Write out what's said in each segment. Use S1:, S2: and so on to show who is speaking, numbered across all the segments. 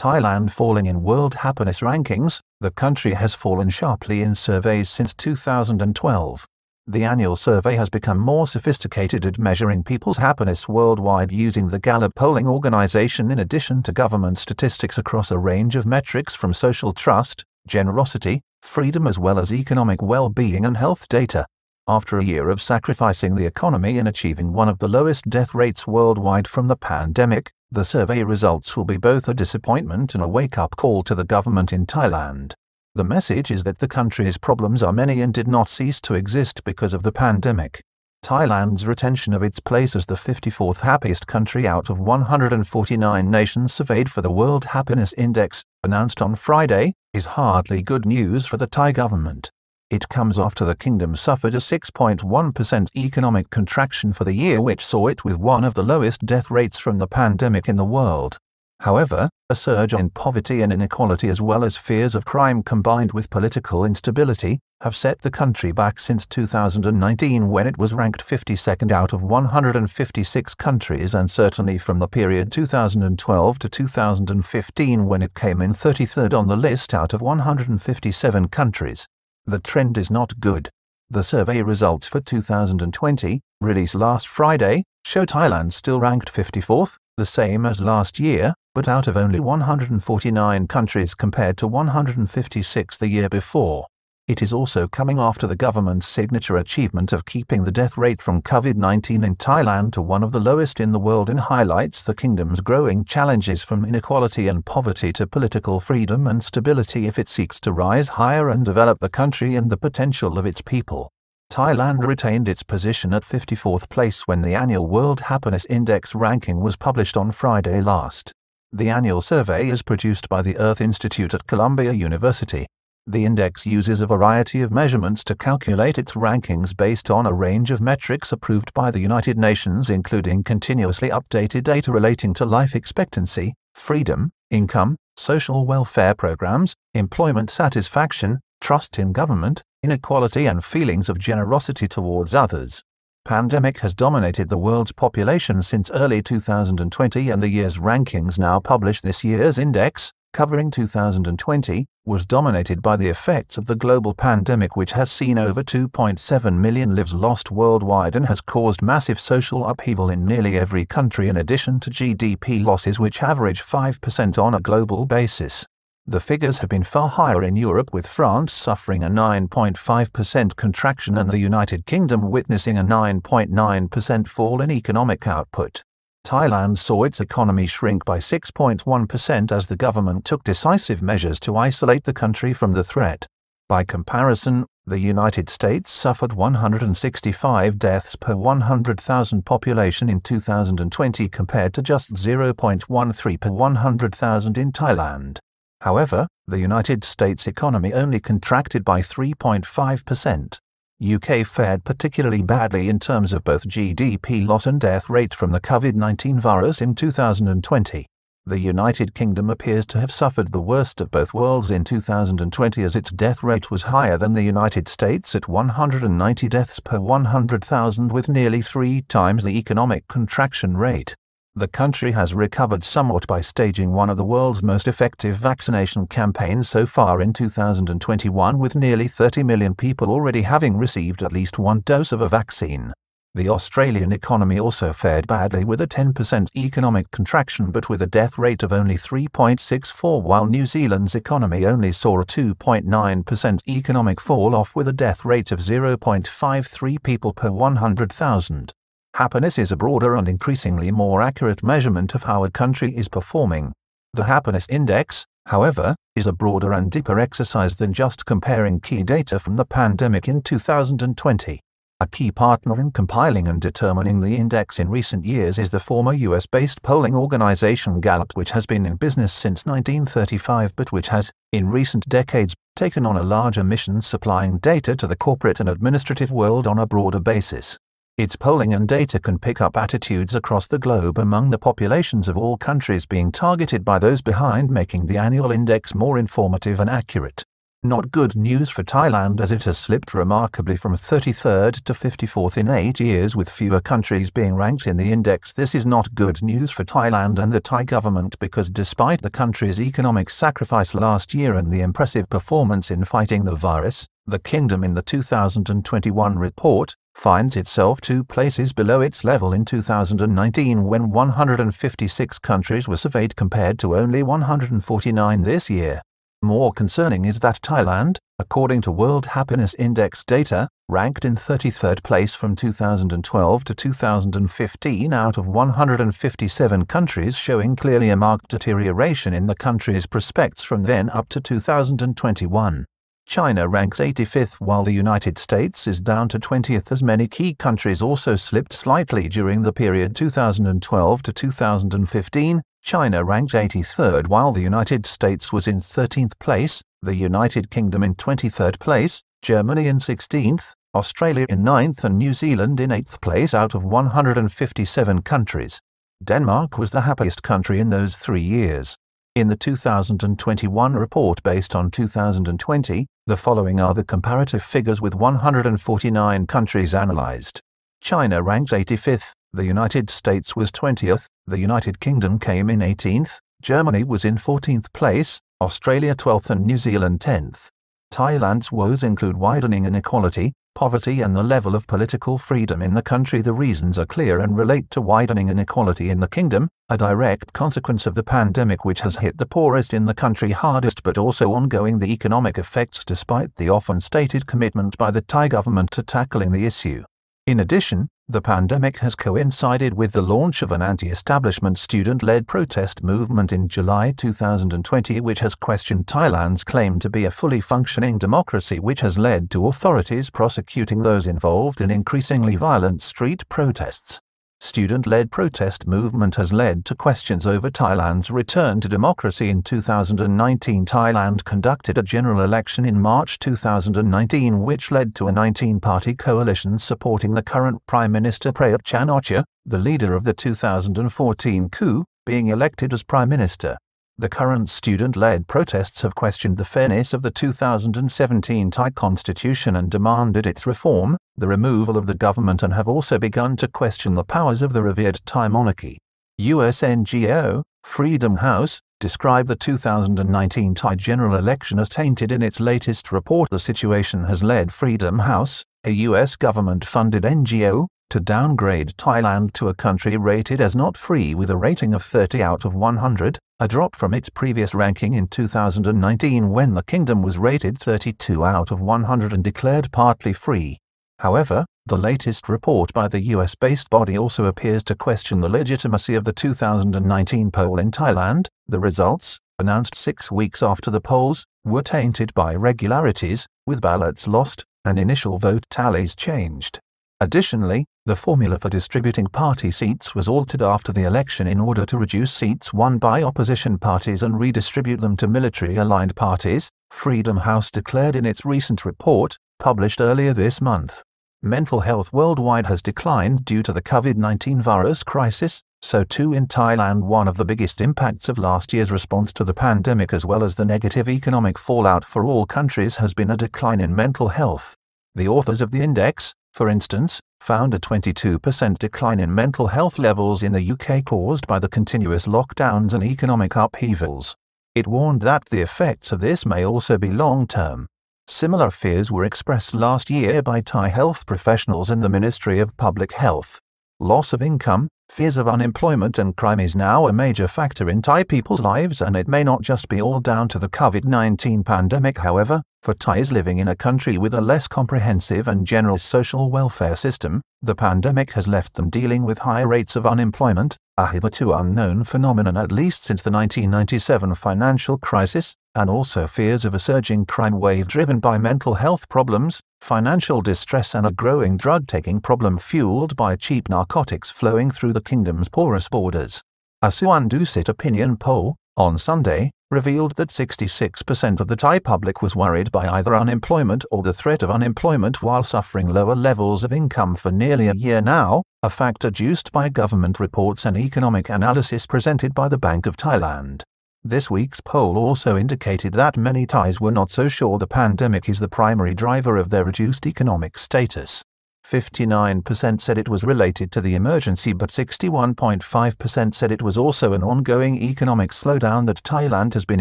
S1: Thailand falling in world happiness rankings. The country has fallen sharply in surveys since 2012. The annual survey has become more sophisticated at measuring people's happiness worldwide using the Gallup polling organization in addition to government statistics across a range of metrics from social trust, generosity, freedom as well as economic well-being and health data. After a year of sacrificing the economy and achieving one of the lowest death rates worldwide from the pandemic, the survey results will be both a disappointment and a wake-up call to the government in Thailand. The message is that the country's problems are many and did not cease to exist because of the pandemic. Thailand's retention of its place as the 54th happiest country out of 149 nations surveyed for the World Happiness Index, announced on Friday, is hardly good news for the Thai government. It comes after the kingdom suffered a 6.1% economic contraction for the year, which saw it with one of the lowest death rates from the pandemic in the world. However, a surge in poverty and inequality as well as fears of crime combined with political instability have set the country back since 2019 when it was ranked 52nd out of 156 countries, and certainly from the period 2012 to 2015 when it came in 33rd on the list out of 157 countries. The trend is not good. The survey results for 2020, released last Friday, show Thailand still ranked 54th, the same as last year, but out of only 149 countries compared to 156 the year before. It is also coming after the government's signature achievement of keeping the death rate from COVID-19 in Thailand to one of the lowest in the world and highlights the kingdom's growing challenges from inequality and poverty to political freedom and stability if it seeks to rise higher and develop the country and the potential of its people. Thailand retained its position at 54th place when the annual World Happiness Index ranking was published on Friday last. The annual survey is produced by the Earth Institute at Columbia University. The index uses a variety of measurements to calculate its rankings based on a range of metrics approved by the United Nations, including continuously updated data relating to life expectancy, freedom, income, social welfare programs, employment satisfaction, trust in government, inequality and feelings of generosity towards others. Pandemic has dominated the world's population since early 2020, and the year's rankings now publish this year's index, covering 2020, was dominated by the effects of the global pandemic, which has seen over 2.7 million lives lost worldwide and has caused massive social upheaval in nearly every country, in addition to GDP losses which average 5% on a global basis. The figures have been far higher in Europe, with France suffering a 9.5% contraction and the United Kingdom witnessing a 9.9% fall in economic output. Thailand saw its economy shrink by 6.1% as the government took decisive measures to isolate the country from the threat. By comparison, the United States suffered 165 deaths per 100,000 population in 2020 compared to just 0.13 per 100,000 in Thailand. However, the United States economy only contracted by 3.5%. UK fared particularly badly in terms of both GDP loss and death rate from the COVID-19 virus in 2020. The United Kingdom appears to have suffered the worst of both worlds in 2020, as its death rate was higher than the United States at 190 deaths per 100,000, with nearly 3 times the economic contraction rate. The country has recovered somewhat by staging one of the world's most effective vaccination campaigns so far in 2021, with nearly 30 million people already having received at least one dose of a vaccine. The Australian economy also fared badly with a 10% economic contraction but with a death rate of only 3.64, while New Zealand's economy only saw a 2.9% economic fall-off with a death rate of 0.53 people per 100,000. Happiness is a broader and increasingly more accurate measurement of how a country is performing. The Happiness Index, however, is a broader and deeper exercise than just comparing key data from the pandemic in 2020. A key partner in compiling and determining the index in recent years is the former US-based polling organization Gallup, which has been in business since 1935 but which has, in recent decades, taken on a larger mission supplying data to the corporate and administrative world on a broader basis. Its polling and data can pick up attitudes across the globe among the populations of all countries being targeted by those behind, making the annual index more informative and accurate. Not good news for Thailand, as it has slipped remarkably from 33rd to 54th in 8 years, with fewer countries being ranked in the index. This is not good news for Thailand and the Thai government, because despite the country's economic sacrifice last year and the impressive performance in fighting the virus, the kingdom in the 2021 report finds itself 2 places below its level in 2019, when 156 countries were surveyed compared to only 149 this year. More concerning is that Thailand, according to World Happiness Index data, ranked in 33rd place from 2012 to 2015 out of 157 countries, showing clearly a marked deterioration in the country's prospects from then up to 2021. China ranks 85th, while the United States is down to 20th, as many key countries also slipped slightly during the period 2012 to 2015. China ranked 83rd, while the United States was in 13th place, the United Kingdom in 23rd place, Germany in 16th, Australia in 9th and New Zealand in 8th place out of 157 countries. Denmark was the happiest country in those 3 years. In the 2021 report based on 2020, the following are the comparative figures with 149 countries analyzed. China ranks 85th, the United States was 20th, the United Kingdom came in 18th, Germany was in 14th place, Australia 12th and New Zealand 10th. Thailand's woes include widening inequality, poverty and the level of political freedom in the country. The reasons are clear and relate to widening inequality in the kingdom, a direct consequence of the pandemic which has hit the poorest in the country hardest, but also ongoing the economic effects despite the often stated commitment by the Thai government to tackling the issue. In addition, the pandemic has coincided with the launch of an anti-establishment student-led protest movement in July 2020, which has questioned Thailand's claim to be a fully functioning democracy, which has led to authorities prosecuting those involved in increasingly violent street protests. Student-led protest movement has led to questions over Thailand's return to democracy. In 2019, Thailand conducted a general election in March 2019, which led to a 19-party coalition supporting the current Prime Minister Prayut Chan-o-cha, the leader of the 2014 coup, being elected as Prime Minister. The current student-led protests have questioned the fairness of the 2017 Thai constitution and demanded its reform, the removal of the government, and have also begun to question the powers of the revered Thai monarchy. US NGO, Freedom House, described the 2019 Thai general election as tainted in its latest report. The situation has led Freedom House, a US government-funded NGO, to downgrade Thailand to a country rated as not free with a rating of 30 out of 100, a drop from its previous ranking in 2019 when the kingdom was rated 32 out of 100 and declared partly free. However, the latest report by the US-based body also appears to question the legitimacy of the 2019 poll in Thailand. The results, announced 6 weeks after the polls, were tainted by irregularities, with ballots lost and initial vote tallies changed. Additionally, the formula for distributing party seats was altered after the election in order to reduce seats won by opposition parties and redistribute them to military-aligned parties, Freedom House declared in its recent report, published earlier this month. Mental health worldwide has declined due to the COVID-19 virus crisis, so too in Thailand. One of the biggest impacts of last year's response to the pandemic, as well as the negative economic fallout for all countries, has been a decline in mental health. The authors of the index, for instance, found a 22% decline in mental health levels in the UK caused by the continuous lockdowns and economic upheavals. It warned that the effects of this may also be long-term. Similar fears were expressed last year by Thai health professionals in the Ministry of Public Health. Loss of income, fears of unemployment and crime is now a major factor in Thai people's lives, and it may not just be all down to the COVID-19 pandemic. However, for Thais living in a country with a less comprehensive and generous social welfare system, the pandemic has left them dealing with high rates of unemployment, a hitherto unknown phenomenon at least since the 1997 financial crisis, and also fears of a surging crime wave driven by mental health problems, financial distress and a growing drug-taking problem fueled by cheap narcotics flowing through the kingdom's porous borders. A Suwanndusit opinion poll, on Sunday, revealed that 66% of the Thai public was worried by either unemployment or the threat of unemployment while suffering lower levels of income for nearly a year now, a fact adduced by government reports and economic analysis presented by the Bank of Thailand. This week's poll also indicated that many Thais were not so sure the pandemic is the primary driver of their reduced economic status. 59% said it was related to the emergency, but 61.5% said it was also an ongoing economic slowdown that Thailand has been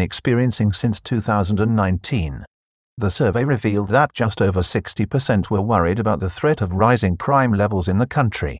S1: experiencing since 2019. The survey revealed that just over 60% were worried about the threat of rising crime levels in the country.